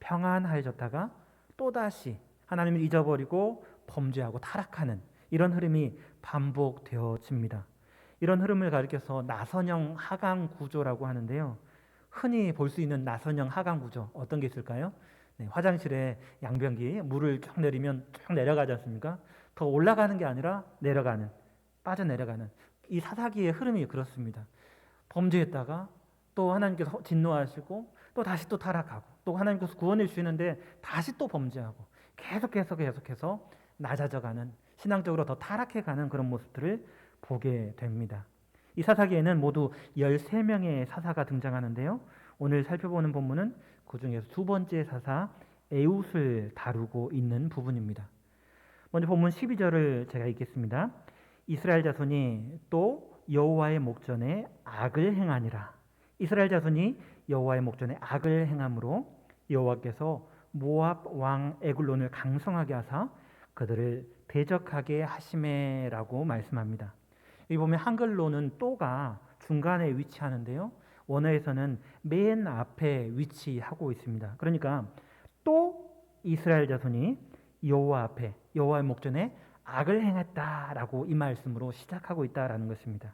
평안해졌다가 또다시 하나님을 잊어버리고 범죄하고 타락하는 이런 흐름이 반복되어집니다. 이런 흐름을 가리켜서 나선형 하강 구조라고 하는데요. 흔히 볼 수 있는 나선형 하강 구조 어떤 게 있을까요? 네, 화장실에 양변기 물을 쭉 내리면 쭉 내려가지 않습니까? 더 올라가는 게 아니라 내려가는, 빠져내려가는 이 사사기의 흐름이 그렇습니다. 범죄했다가 또 하나님께서 진노하시고 또 다시 또 타락하고 또 하나님께서 구원해 주시는데 다시 또 범죄하고 계속해서 낮아져가는, 신앙적으로 더 타락해가는 그런 모습들을 보게 됩니다. 이 사사기에는 모두 13명의 사사가 등장하는데요. 오늘 살펴보는 본문은 그 중에서 두 번째 사사 에웃을 다루고 있는 부분입니다. 먼저 본문 12절을 제가 읽겠습니다. 이스라엘 자손이 또 여호와의 목전에 악을 행하니라. 이스라엘 자손이 여호와의 목전에 악을 행함으로 여호와께서 모압 왕 에글론을 강성하게 하사 그들을 대적하게 하시매라고 말씀합니다. 여기 보면 한글로는 또가 중간에 위치하는데요. 원어에서는 맨 앞에 위치하고 있습니다. 그러니까 또 이스라엘 자손이 여호와 앞에, 여호와의 목전에 악을 행했다라고 이 말씀으로 시작하고 있다라는 것입니다.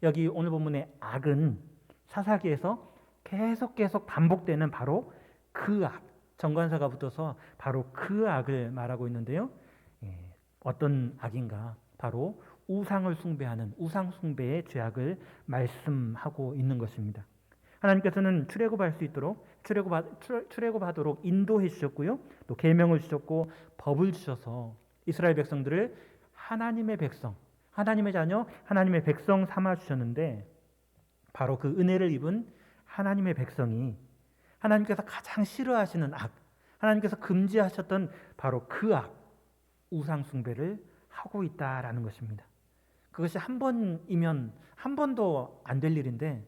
여기 오늘 본문의 악은 사사기에서 계속 반복되는 바로 그 악, 정관사가 붙어서 바로 그 악을 말하고 있는데요. 어떤 악인가? 바로 우상을 숭배하는 우상 숭배의 죄악을 말씀하고 있는 것입니다. 하나님께서는 출애굽할 수 있도록 출애굽하도록 인도해 주셨고요. 또 계명을 주셨고 법을 주셔서 이스라엘 백성들을 하나님의 백성, 하나님의 자녀, 하나님의 백성 삼아 주셨는데 바로 그 은혜를 입은 하나님의 백성이 하나님께서 가장 싫어하시는 악, 하나님께서 금지하셨던 바로 그 악, 우상 숭배를 하고 있다라는 것입니다. 그것이 한 번이면 한 번도 안 될 일인데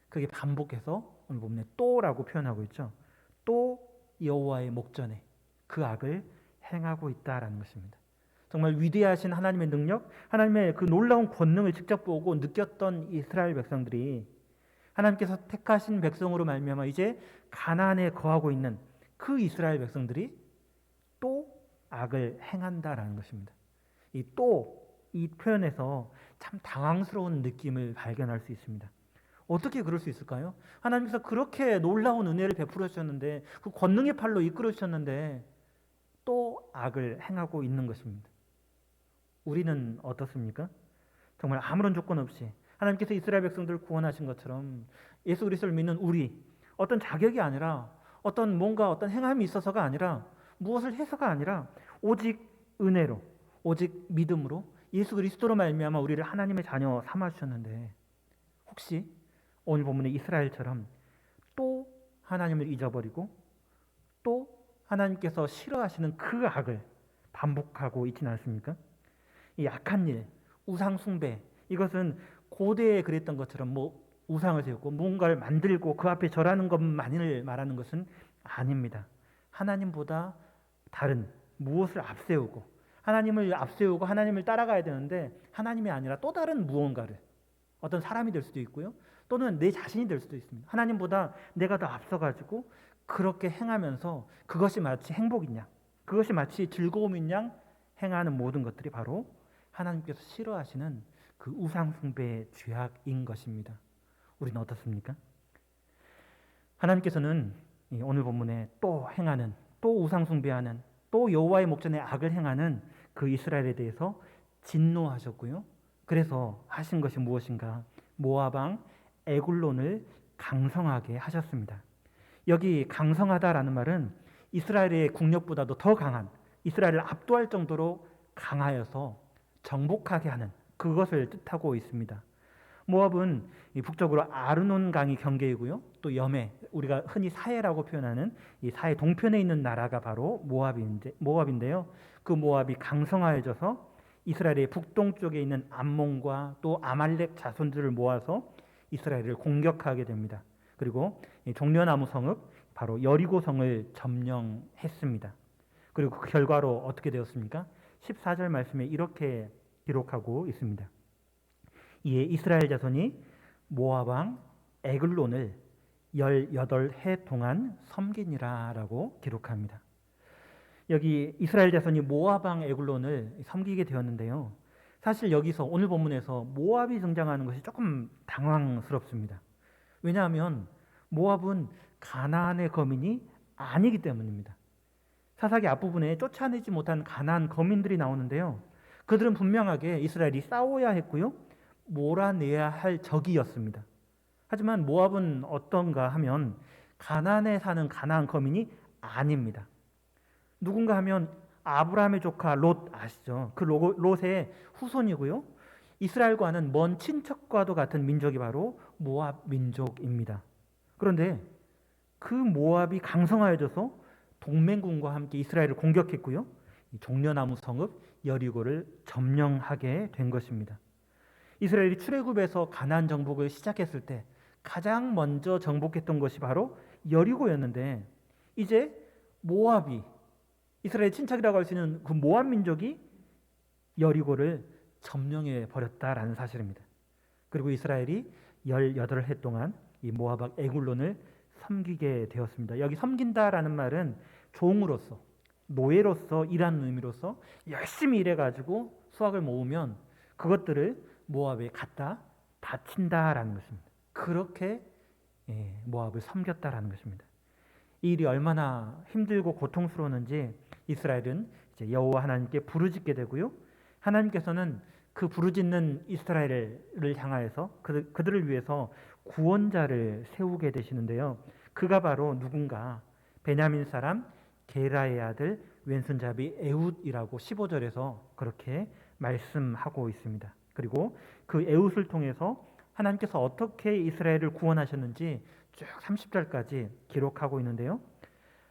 그게 반복해서 오늘 보면 또라고 표현하고 있죠. 또 여호와의 목전에 그 악을 행하고 있다라는 것입니다. 정말 위대하신 하나님의 능력, 하나님의 그 놀라운 권능을 직접 보고 느꼈던 이스라엘 백성들이 하나님께서 택하신 백성으로 말미암아 이제 가나안에 거하고 있는 그 이스라엘 백성들이 또 악을 행한다라는 것입니다. 이 표현에서 참 당황스러운 느낌을 발견할 수 있습니다. 어떻게 그럴 수 있을까요? 하나님께서 그렇게 놀라운 은혜를 베풀어 주셨는데 그 권능의 팔로 이끌어 주셨는데 또 악을 행하고 있는 것입니다. 우리는 어떻습니까? 정말 아무런 조건 없이 하나님께서 이스라엘 백성들을 구원하신 것처럼 예수 그리스도를 믿는 우리, 어떤 자격이 아니라 어떤 행함이 있어서가 아니라 무엇을 해서가 아니라 오직 은혜로, 오직 믿음으로 예수 그리스도로 말미암아 우리를 하나님의 자녀 삼아 주셨는데 혹시 오늘 본문의 이스라엘처럼 또 하나님을 잊어버리고 또 하나님께서 싫어하시는 그 악을 반복하고 있지는 않습니까? 이 악한 일, 우상 숭배, 이것은 고대에 그랬던 것처럼 우상을 세우고 무언가를 만들고 그 앞에 절하는 것만을 말하는 것은 아닙니다. 하나님보다 다른 무엇을 앞세우고 하나님을 앞세우고 하나님을 따라가야 되는데 하나님이 아니라 또 다른 무언가를, 어떤 사람이 될 수도 있고요. 또는 내 자신이 될 수도 있습니다. 하나님보다 내가 더 앞서가지고 그렇게 행하면서 그것이 마치 행복인 양, 그것이 마치 즐거움인 양 행하는 모든 것들이 바로 하나님께서 싫어하시는 그 우상 숭배의 죄악인 것입니다. 우리는 어떻습니까? 하나님께서는 오늘 본문에 또 행하는, 또 우상 숭배하는, 또 여호와의 목전에 악을 행하는 그 이스라엘에 대해서 진노하셨고요. 그래서 하신 것이 무엇인가? 모압 왕 에글론을 강성하게 하셨습니다. 여기 강성하다라는 말은 이스라엘의 국력보다도 더 강한, 이스라엘을 압도할 정도로 강하여서 정복하게 하는 그것을 뜻하고 있습니다. 모압은 북쪽으로 아르논 강이 경계이고요. 또 여매, 우리가 흔히 사해라고 표현하는 이 사해 동편에 있는 나라가 바로 모압인데요. 그 모압이 강성하여져서 이스라엘의 북동쪽에 있는 암몬과 또 아말렉 자손들을 모아서 이스라엘을 공격하게 됩니다. 그리고 종려나무 성읍 바로 여리고 성을 점령했습니다. 그리고 그 결과로 어떻게 되었습니까? 14절 말씀에 이렇게 기록하고 있습니다. 이에 이스라엘 자손이 모압 왕 에글론을 18해 동안 섬기니라라고 기록합니다. 여기 이스라엘 자손이 모압 왕 에글론을 섬기게 되었는데요. 사실 여기서 오늘 본문에서 모압이 등장하는 것이 조금 당황스럽습니다. 왜냐하면 모압은 가나안의 거민이 아니기 때문입니다. 사사기 앞부분에 쫓아내지 못한 가나안 거민들이 나오는데요. 그들은 분명하게 이스라엘이 싸워야 했고요. 몰아내야 할 적이었습니다. 하지만 모압은 어떤가 하면 가나안에 사는 가나안 거민이 아닙니다. 누군가 하면 아브라함의 조카 롯 아시죠? 그 롯의 후손이고요. 이스라엘과는 먼 친척과도 같은 민족이 바로 모압 민족입니다. 그런데 그 모압이 강성하여져서 동맹군과 함께 이스라엘을 공격했고요. 종려나무 성읍 여리고를 점령하게 된 것입니다. 이스라엘이 출애굽에서 가나안 정복을 시작했을 때 가장 먼저 정복했던 것이 바로 여리고였는데 이제 모압이 이스라엘 친척이라고 할 수 있는 그 모압 민족이 여리고를 점령해 버렸다라는 사실입니다. 그리고 이스라엘이 18해 동안 이 모압 왕 에글론을 섬기게 되었습니다. 여기 섬긴다라는 말은 종으로서, 노예로서 일하는 의미로서 열심히 일해가지고 수확을 모으면 그것들을 모압에 갖다 바친다라는 것입니다. 그렇게 모압을 섬겼다라는 것입니다. 이 일이 얼마나 힘들고 고통스러웠는지 이스라엘은 이제 여호와 하나님께 부르짖게 되고요. 하나님께서는 그 부르짖는 이스라엘을 향하여서 그들을 위해서 구원자를 세우게 되시는데요. 그가 바로 누군가 베냐민 사람 게라의 아들 왼손잡이 에훗이라고 15절에서 그렇게 말씀하고 있습니다. 그리고 그 에훗을 통해서 하나님께서 어떻게 이스라엘을 구원하셨는지 쭉 30절까지 기록하고 있는데요.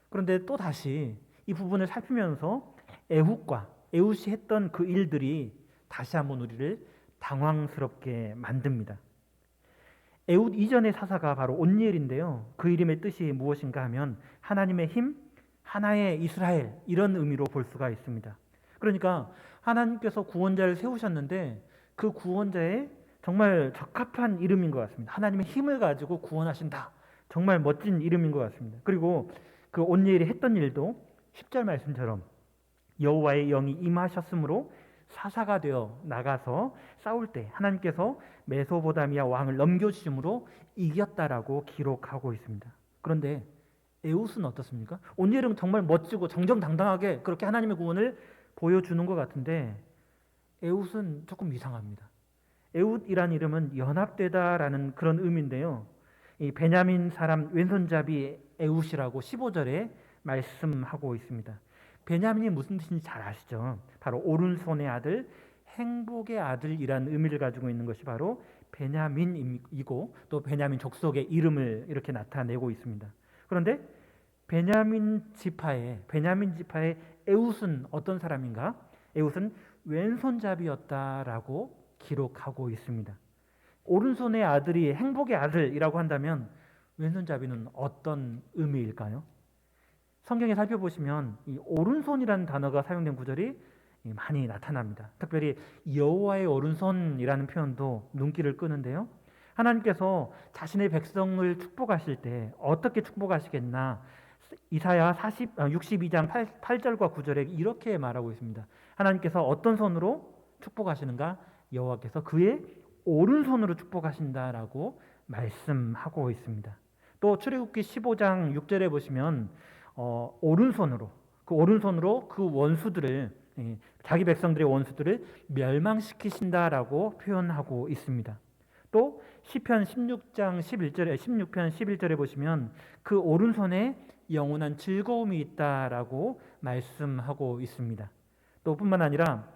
그런데 또 다시 이 부분을 살피면서 에훗이 했던 그 일들이 다시 한번 우리를 당황스럽게 만듭니다. 에훗 이전의 사사가 바로 온니엘인데요. 그 이름의 뜻이 무엇인가 하면 하나님의 힘, 하나의 이스라엘 이런 의미로 볼 수가 있습니다. 그러니까 하나님께서 구원자를 세우셨는데 그 구원자의 정말 적합한 이름인 것 같습니다. 하나님의 힘을 가지고 구원하신다. 정말 멋진 이름인 것 같습니다. 그리고 그 온니엘이 했던 일도 10절 말씀처럼 여호와의 영이 임하셨으므로 사사가 되어 나가서 싸울 때 하나님께서 메소보다미아 왕을 넘겨주심으로 이겼다라고 기록하고 있습니다. 그런데 에훗은 어떻습니까? 온니엘은 정말 멋지고 정정당당하게 그렇게 하나님의 구원을 보여주는 것 같은데 에훗은 조금 이상합니다. 에훗이란 이름은 연합되다라는 그런 의미인데요. 이 베냐민 사람 왼손잡이 에훗이라고 15절에 말씀하고 있습니다. 베냐민이 무슨 뜻인지 잘 아시죠? 바로 오른손의 아들, 행복의 아들이라는 의미를 가지고 있는 것이 바로 베냐민이고 또 베냐민 족속의 이름을 이렇게 나타내고 있습니다. 그런데 베냐민 지파의 에훗은 어떤 사람인가? 에훗은 왼손잡이였다라고 기록하고 있습니다. 오른손의 아들이 행복의 아들이라고 한다면 왼손잡이는 어떤 의미일까요? 성경에 살펴보시면 이 오른손이라는 단어가 사용된 구절이 많이 나타납니다. 특별히 여호와의 오른손이라는 표현도 눈길을 끄는데요. 하나님께서 자신의 백성을 축복하실 때 어떻게 축복하시겠나? 이사야 62장 8절과 9절에 이렇게 말하고 있습니다. 하나님께서 어떤 손으로 축복하시는가? 여호와께서 그의 오른손으로 축복하신다라고 말씀하고 있습니다. 또 출애굽기 15장 6절에 보시면 오른손으로 그 원수들을 자기 백성들의 원수들을 멸망시키신다라고 표현하고 있습니다. 또 시편 16편 11절에 보시면 그 오른손에 영원한 즐거움이 있다라고 말씀하고 있습니다. 또 뿐만 아니라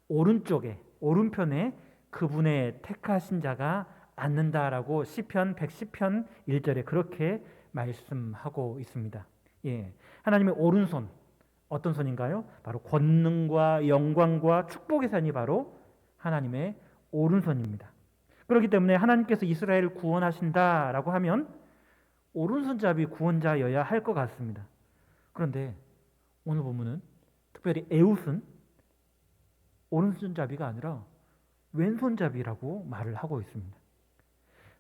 오른편에 그분의 택하신 자가 앉는다라고 시편 110편 1절에 그렇게 말씀하고 있습니다. 하나님의 오른손 어떤 손인가요? 바로 권능과 영광과 축복의 손이 바로 하나님의 오른손입니다. 그렇기 때문에 하나님께서 이스라엘을 구원하신다라고 하면 오른손잡이 구원자여야 할 것 같습니다. 그런데 오늘 본문은 특별히 에훗은 오른손잡이가 아니라 왼손잡이라고 말을 하고 있습니다.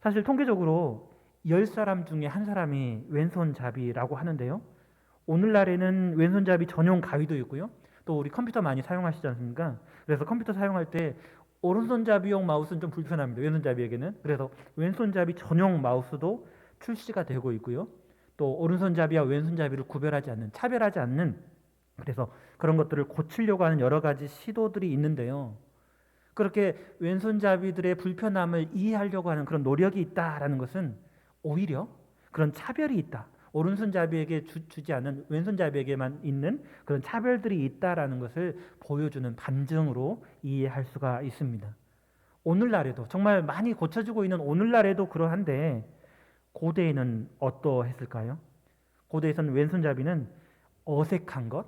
사실 통계적으로 10사람 중에 한 사람이 왼손잡이라고 하는데요. 오늘날에는 왼손잡이 전용 가위도 있고요. 또 우리 컴퓨터 많이 사용하시지 않습니까? 그래서 컴퓨터 사용할 때 오른손잡이용 마우스는 좀 불편합니다. 왼손잡이에게는. 그래서 왼손잡이 전용 마우스도 출시가 되고 있고요. 또 오른손잡이와 왼손잡이를 구별하지 않는, 차별하지 않는, 그래서 그런 것들을 고치려고 하는 여러 가지 시도들이 있는데요. 그렇게 왼손잡이들의 불편함을 이해하려고 하는 그런 노력이 있다라는 것은 오히려 그런 차별이 있다. 오른손잡이에게 주지 않은 왼손잡이에게만 있는 그런 차별들이 있다라는 것을 보여주는 반증으로 이해할 수가 있습니다. 오늘날에도 정말 많이 고쳐지고 있는 오늘날에도 그러한데 고대에는 어떠했을까요? 고대에서는 왼손잡이는 어색한 것,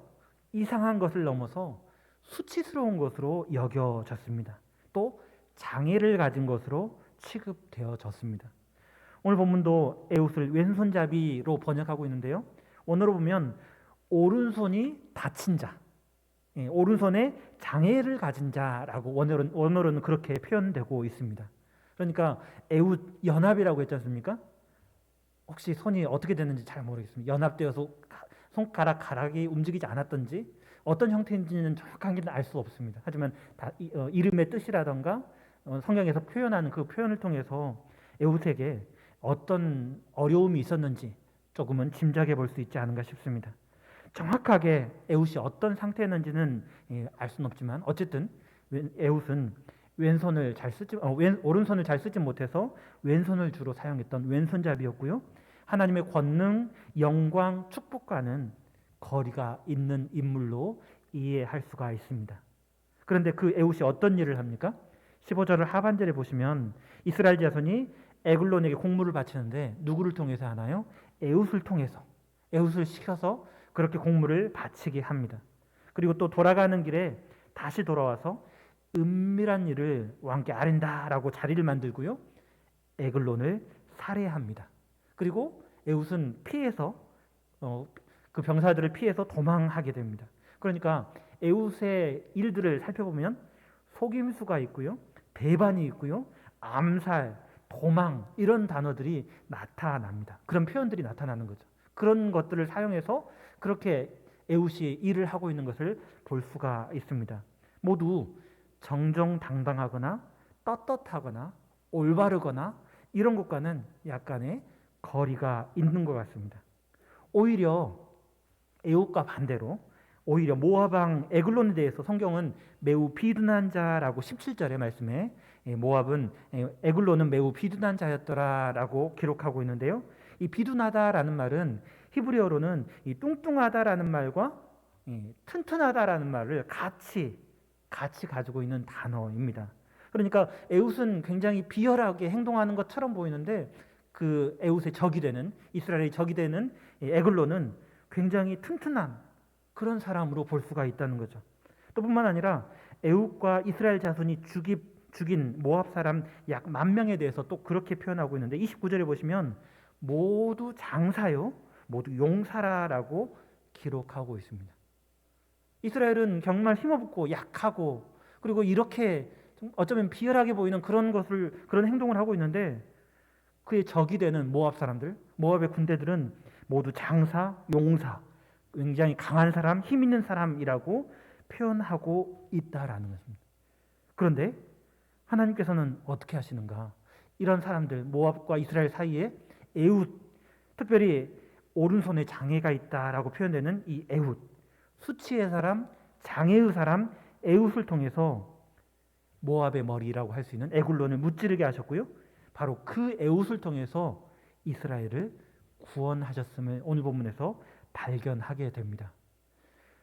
이상한 것을 넘어서 수치스러운 것으로 여겨졌습니다. 또 장애를 가진 것으로 취급되어졌습니다. 오늘 본문도 에웃을 왼손잡이로 번역하고 있는데요. 원어로 보면 오른손이 다친 자, 오른손에 장애를 가진 자라고 원어로는 그렇게 표현되고 있습니다. 그러니까 에웃 연합이라고 했지 않습니까? 혹시 손이 어떻게 됐는지 잘 모르겠습니다. 연합되어서 손가락 가락이 움직이지 않았던지 어떤 형태인지는 정확하게는 알 수 없습니다. 하지만 이름의 뜻이라던가 성경에서 표현하는 그 표현을 통해서 에웃에게 어떤 어려움이 있었는지 조금은 짐작해 볼 수 있지 않은가 싶습니다. 정확하게 에웃이 어떤 상태였는지는 알 수는 없지만 어쨌든 에웃은 오른손을 잘 쓰지 못해서 왼손을 주로 사용했던 왼손잡이였고요. 하나님의 권능, 영광, 축복과는 거리가 있는 인물로 이해할 수가 있습니다. 그런데 그 에웃이 어떤 일을 합니까? 15절을 하반절에 보시면 이스라엘 자손이 에글론에게 공물을 바치는데 누구를 통해서 하나요? 에웃을 통해서, 에웃을 시켜서 그렇게 공물을 바치게 합니다. 그리고 또 돌아가는 길에 다시 돌아와서 은밀한 일을 왕께 아랜다라고 자리를 만들고요. 에글론을 살해합니다. 그리고 에웃은 피해서 그 병사들을 피해서 도망하게 됩니다. 그러니까 에웃의 일들을 살펴보면 속임수가 있고요. 배반이 있고요. 암살, 도망 이런 단어들이 나타납니다. 그런 표현들이 나타나는 거죠. 그런 것들을 사용해서 그렇게 에웃이 일을 하고 있는 것을 볼 수가 있습니다. 모두 정정당당하거나 떳떳하거나 올바르거나 이런 것과는 약간의 거리가 있는 것 같습니다. 오히려 에웃과 반대로 오히려 모압 왕 에글론에 대해서 성경은 매우 비둔한 자라고 17절의 말씀에 모압은 에글론은 매우 비둔한 자였더라라고 기록하고 있는데요. 이 비둔하다라는 말은 히브리어로는 이 뚱뚱하다라는 말과 튼튼하다라는 말을 같이 가지고 있는 단어입니다. 그러니까 에웃은 굉장히 비열하게 행동하는 것처럼 보이는데 그 에웃의 적이 되는 이스라엘의 적이 되는 에글론은 굉장히 튼튼한 그런 사람으로 볼 수가 있다는 거죠. 또 뿐만 아니라 에웃과 이스라엘 자손이 죽인 모압 사람 약 10,000명에 대해서 또 그렇게 표현하고 있는데 29절에 보시면 모두 장사요, 모두 용사라라고 기록하고 있습니다. 이스라엘은 정말 힘없고 약하고 그리고 이렇게 어쩌면 비열하게 보이는 그런 행동을 하고 있는데 그의 적이 되는 모압 사람들, 모압의 군대들은 모두 장사, 용사, 굉장히 강한 사람, 힘 있는 사람이라고 표현하고 있다라는 것입니다. 그런데 하나님께서는 어떻게 하시는가? 이런 사람들, 모압과 이스라엘 사이에 에웃, 특별히 오른손에 장애가 있다라고 표현되는 이 에웃, 수치의 사람, 장애의 사람, 에웃을 통해서 모압의 머리라고 할 수 있는 에글론을 무찌르게 하셨고요. 바로 그 에웃을 통해서 이스라엘을 구원하셨음을 오늘 본문에서 발견하게 됩니다.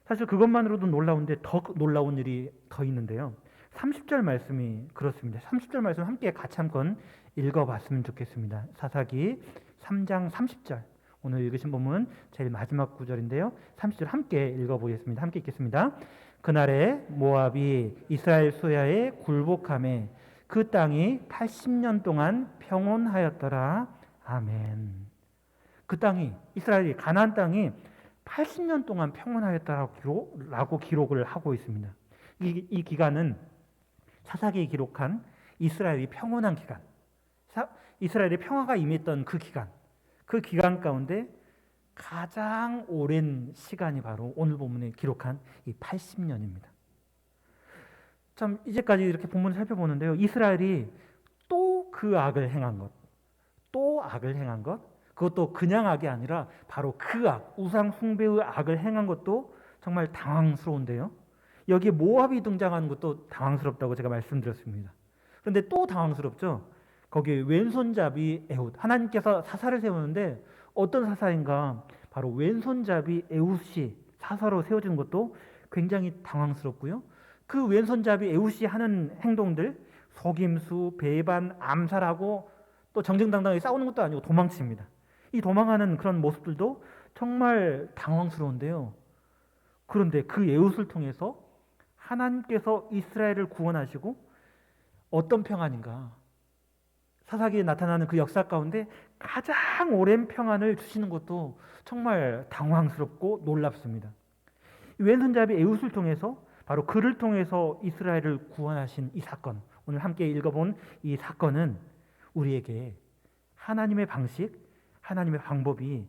사실 그것만으로도 놀라운데 더 놀라운 일이 더 있는데요. 30절 말씀이 그렇습니다. 30절 말씀 함께 같이 한번 읽어봤으면 좋겠습니다. 사사기 3장 30절 오늘 읽으신 본문 제일 마지막 구절인데요. 30절 함께 읽어보겠습니다. 함께 읽겠습니다. 그날에 모압이 이스라엘 소야에 굴복하매 그 땅이 80년 동안 평온하였더라. 아멘. 그 땅이 이스라엘이 가나안 땅이 80년 동안 평온하였다라고 기록을 하고 있습니다. 이 기간은 사사기에 기록한 이스라엘이 평온한 기간, 이스라엘의 평화가 임했던 그 기간 가운데 가장 오랜 시간이 바로 오늘 본문에 기록한 이 80년입니다. 참 이제까지 이렇게 본문을 살펴보는데요. 이스라엘이 또 그 악을 행한 것, 또 악을 행한 것, 그것도 그냥 악이 아니라 바로 그 악, 우상 숭배의 악을 행한 것도 정말 당황스러운데요. 여기에 모압이 등장하는 것도 당황스럽다고 제가 말씀드렸습니다. 그런데 또 당황스럽죠. 거기 왼손잡이 에훗, 하나님께서 사사를 세우는데 어떤 사사인가? 바로 왼손잡이 에훗이 사사로 세워지는 것도 굉장히 당황스럽고요. 그 왼손잡이 에훗이 하는 행동들, 속임수, 배반, 암살하고 또 정정당당하게 싸우는 것도 아니고 도망칩니다. 이 도망하는 그런 모습들도 정말 당황스러운데요. 그런데 그 에훗을 통해서 하나님께서 이스라엘을 구원하시고 어떤 평안인가? 사사기에 나타나는 그 역사 가운데 가장 오랜 평안을 주시는 것도 정말 당황스럽고 놀랍습니다. 왼손잡이 에훗을 통해서 바로 그를 통해서 이스라엘을 구원하신 이 사건, 오늘 함께 읽어본 이 사건은 우리에게 하나님의 방식, 하나님의 방법이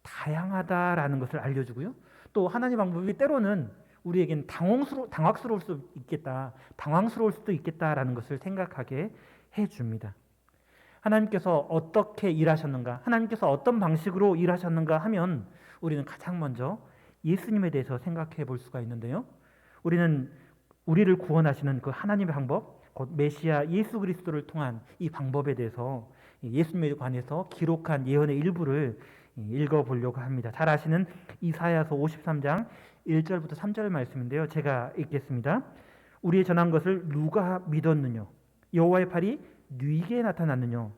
다양하다라는 것을 알려주고요. 또 하나님의 방법이 때로는 우리에겐 당황스러울 수 있겠다, 당황스러울 수도 있겠다라는 것을 생각하게 해줍니다. 하나님께서 어떻게 일하셨는가, 하나님께서 어떤 방식으로 일하셨는가 하면 우리는 가장 먼저 예수님에 대해서 생각해 볼 수가 있는데요. 우리는 우리를 구원하시는 그 하나님의 방법, 곧 메시아 예수 그리스도를 통한 이 방법에 대해서 예수님에 관해서 기록한 예언의 일부를 읽어보려고 합니다. 잘 아시는 이사야서 53장 1절부터 3절 말씀인데요. 제가 읽겠습니다. 우리의 전한 것을 누가 믿었느냐? 여호와의 팔이 누이게 나타났느냐?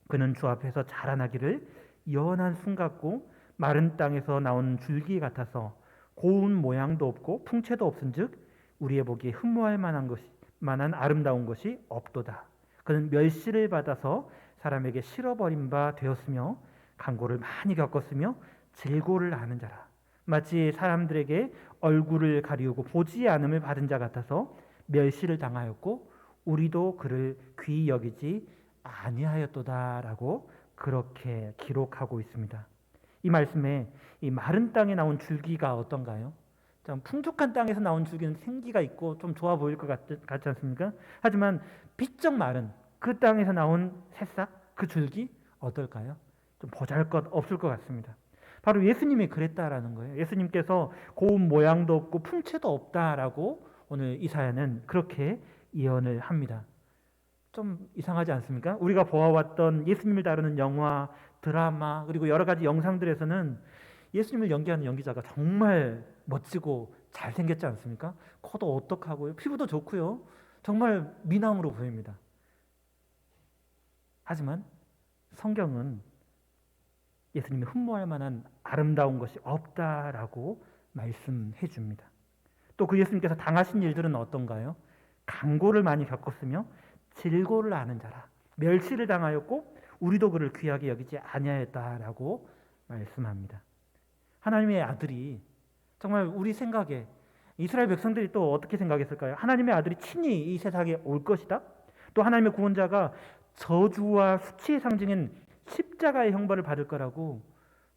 그는 주 앞에서 자라나기를 연한 순 같고 마른 땅에서 나온 줄기 같아서 고운 모양도 없고 풍채도 없은즉 우리의 보기에 흠모할 만한 아름다운 것이 없도다. 그는 멸시를 받아서 사람에게 실어버린 바 되었으며 간고를 많이 겪었으며 질고를 아는 자라. 마치 사람들에게 얼굴을 가리우고 보지 않음을 받은 자 같아서 멸시를 당하였고 우리도 그를 귀히 여기지 아니하였도다라고 그렇게 기록하고 있습니다. 이 말씀에 이 마른 땅에 나온 줄기가 어떤가요? 좀 풍족한 땅에서 나온 줄기는 생기가 있고 좀 좋아 보일 것 같지 않습니까? 하지만 비쩍 마른 그 땅에서 나온 새싹, 그 줄기 어떨까요? 좀 보잘것 없을 것 같습니다. 바로 예수님이 그랬다라는 거예요. 예수님께서 고운 모양도 없고 풍채도 없다라고 오늘 이사야는 그렇게 예언을 합니다. 좀 이상하지 않습니까? 우리가 보아왔던 예수님을 다루는 영화, 드라마 그리고 여러 가지 영상들에서는 예수님을 연기하는 연기자가 정말 멋지고 잘생겼지 않습니까? 코도 오똑하고요, 피부도 좋고요, 정말 미남으로 보입니다. 하지만 성경은 예수님이 흠모할 만한 아름다운 것이 없다라고 말씀해 줍니다. 또 그 예수님께서 당하신 일들은 어떤가요? 간고를 많이 겪었으며 질고를 아는 자라. 멸시를 당하였고 우리도 그를 귀하게 여기지 아니하였다라고 말씀합니다. 하나님의 아들이 정말 우리 생각에 이스라엘 백성들이 또 어떻게 생각했을까요? 하나님의 아들이 친히 이 세상에 올 것이다. 또 하나님의 구원자가 저주와 수치의 상징인 십자가의 형벌을 받을 거라고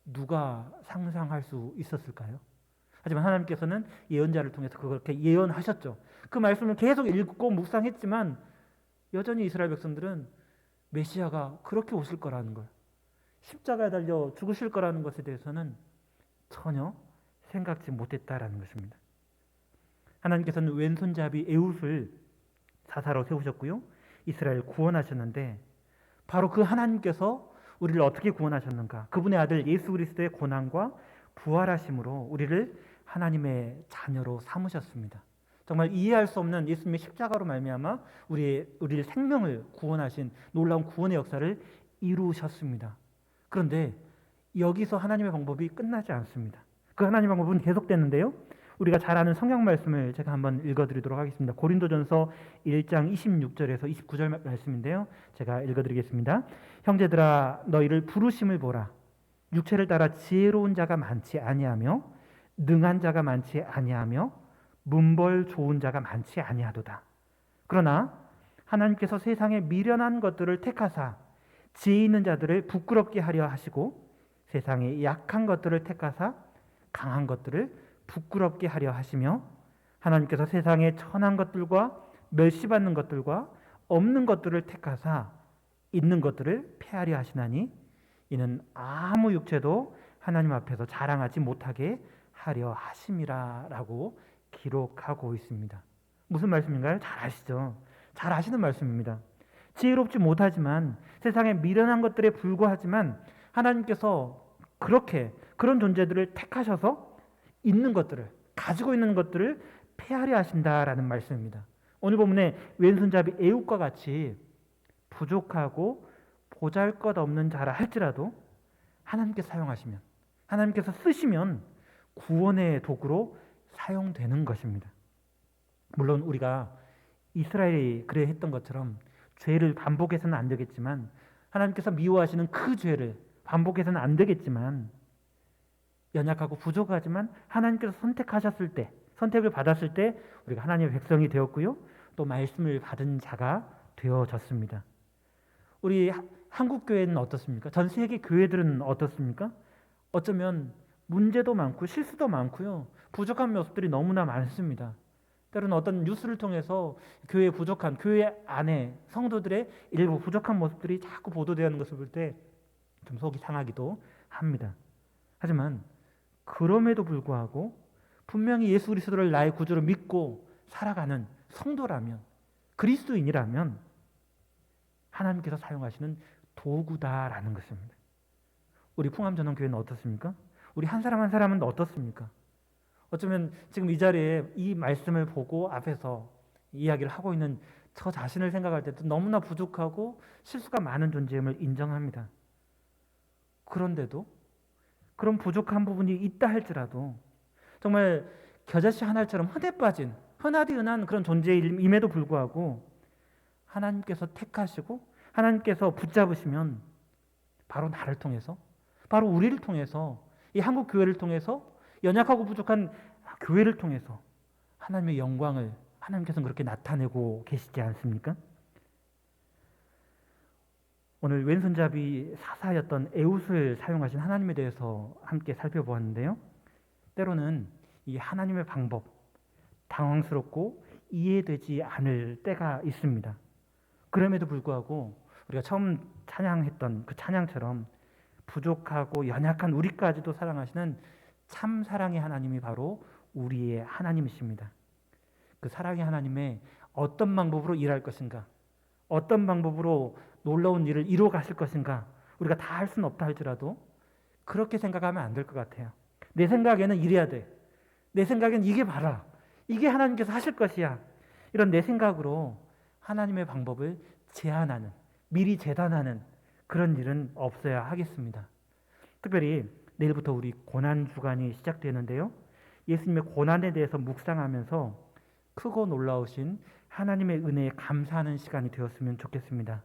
누가 상상할 수 있었을까요? 하지만 하나님께서는 예언자를 통해서 그렇게 예언하셨죠. 그 말씀을 계속 읽고 묵상했지만 여전히 이스라엘 백성들은 메시아가 그렇게 오실 거라는 걸, 십자가에 달려 죽으실 거라는 것에 대해서는 전혀 생각지 못했다라는 것입니다. 하나님께서는 왼손잡이 에훗을 사사로 세우셨고요, 이스라엘을 구원하셨는데 바로 그 하나님께서 우리를 어떻게 구원하셨는가? 그분의 아들 예수 그리스도의 고난과 부활하심으로 우리를 하나님의 자녀로 삼으셨습니다. 정말 이해할 수 없는 예수님의 십자가로 말미암아 우리의 생명을 구원하신 놀라운 구원의 역사를 이루셨습니다. 그런데 여기서 하나님의 방법이 끝나지 않습니다. 그 하나님의 방법은 계속되는데요. 우리가 잘 아는 성경 말씀을 제가 한번 읽어드리도록 하겠습니다. 고린도전서 1장 26절에서 29절 말씀인데요. 제가 읽어드리겠습니다. 형제들아, 너희를 부르심을 보라. 육체를 따라 지혜로운 자가 많지 아니하며 능한 자가 많지 아니하며 문벌 좋은 자가 많지 아니하도다. 그러나 하나님께서 세상의 미련한 것들을 택하사 지혜 있는 자들을 부끄럽게 하려 하시고 세상의 약한 것들을 택하사 강한 것들을 부끄럽게 하려 하시며 하나님께서 세상의 천한 것들과 멸시받는 것들과 없는 것들을 택하사 있는 것들을 폐하려 하시나니 이는 아무 육체도 하나님 앞에서 자랑하지 못하게 하려 하심이라라고 기록하고 있습니다. 무슨 말씀인가요? 잘 아시죠? 잘 아시는 말씀입니다. 지혜롭지 못하지만 세상에 미련한 것들에 불과하지만 하나님께서 그런 존재들을 택하셔서 있는 것들을 가지고 있는 것들을 폐하려 하신다라는 말씀입니다. 오늘 본문에 왼손잡이 에웃과 같이 부족하고 보잘것없는 자라 할지라도 하나님께 사용하시면 하나님께서 쓰시면 구원의 도구로 사용되는 것입니다. 물론 우리가 이스라엘이 그래 했던 것처럼 죄를 반복해서는 안 되겠지만 하나님께서 미워하시는 그 죄를 반복해서는 안 되겠지만 연약하고 부족하지만 하나님께서 선택하셨을 때 선택을 받았을 때 우리가 하나님의 백성이 되었고요. 또 말씀을 받은 자가 되어졌습니다. 우리 한국 교회는 어떻습니까? 전 세계 교회들은 어떻습니까? 어쩌면 문제도 많고 실수도 많고요. 부족한 모습들이 너무나 많습니다. 때로는 어떤 뉴스를 통해서 교회 안에 성도들의 일부 부족한 모습들이 자꾸 보도되는 것을 볼 때 좀 속이 상하기도 합니다. 하지만 그럼에도 불구하고 분명히 예수 그리스도를 나의 구주로 믿고 살아가는 성도라면 그리스도인이라면 하나님께서 사용하시는 도구다라는 것입니다. 우리 풍암전원교회는 어떻습니까? 우리 한 사람 한 사람은 어떻습니까? 어쩌면 지금 이 자리에 이 말씀을 보고 앞에서 이야기를 하고 있는 저 자신을 생각할 때도 너무나 부족하고 실수가 많은 존재임을 인정합니다. 그런데도 그런 부족한 부분이 있다 할지라도 정말 겨자씨 한 알처럼 흔해 빠진 흔하디 흔한 그런 존재임에도 불구하고 하나님께서 택하시고 하나님께서 붙잡으시면 바로 나를 통해서 바로 우리를 통해서 이 한국 교회를 통해서 연약하고 부족한 교회를 통해서 하나님의 영광을 하나님께서는 그렇게 나타내고 계시지 않습니까? 오늘 왼손잡이 사사였던 에웃을 사용하신 하나님에 대해서 함께 살펴보았는데요. 때로는 이 하나님의 방법 당황스럽고 이해되지 않을 때가 있습니다. 그럼에도 불구하고 우리가 처음 찬양했던 그 찬양처럼 부족하고 연약한 우리까지도 사랑하시는 참 사랑의 하나님이 바로 우리의 하나님이십니다. 그 사랑의 하나님의 어떤 방법으로 일할 것인가, 어떤 방법으로 놀라운 일을 이루어 가실 것인가 우리가 다 할 수는 없다 할지라도 그렇게 생각하면 안 될 것 같아요. 내 생각에는 이래야 돼. 내 생각엔 이게 봐라. 이게 하나님께서 하실 것이야. 이런 내 생각으로 하나님의 방법을 제한하는, 미리 재단하는 그런 일은 없어야 하겠습니다. 특별히 내일부터 우리 고난주간이 시작되는데요. 예수님의 고난에 대해서 묵상하면서 크고 놀라우신 하나님의 은혜에 감사하는 시간이 되었으면 좋겠습니다.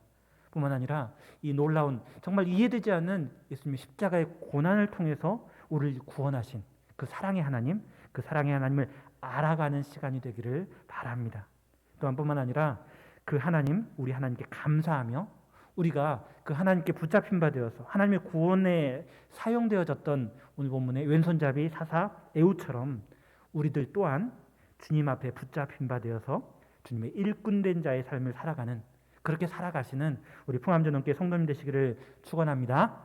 뿐만 아니라 이 놀라운 정말 이해되지 않는 예수님의 십자가의 고난을 통해서 우리를 구원하신 그 사랑의 하나님, 그 사랑의 하나님을 알아가는 시간이 되기를 바랍니다. 또한 뿐만 아니라 그 하나님, 우리 하나님께 감사하며 우리가 그 하나님께 붙잡힌 바 되어서 하나님의 구원에 사용되어졌던 오늘 본문의 왼손잡이 사사 에웃처럼 우리들 또한 주님 앞에 붙잡힌 바 되어서 주님의 일꾼된 자의 삶을 살아가는 그렇게 살아가시는 우리 풍암전원교회 성도님 되시기를 축원합니다.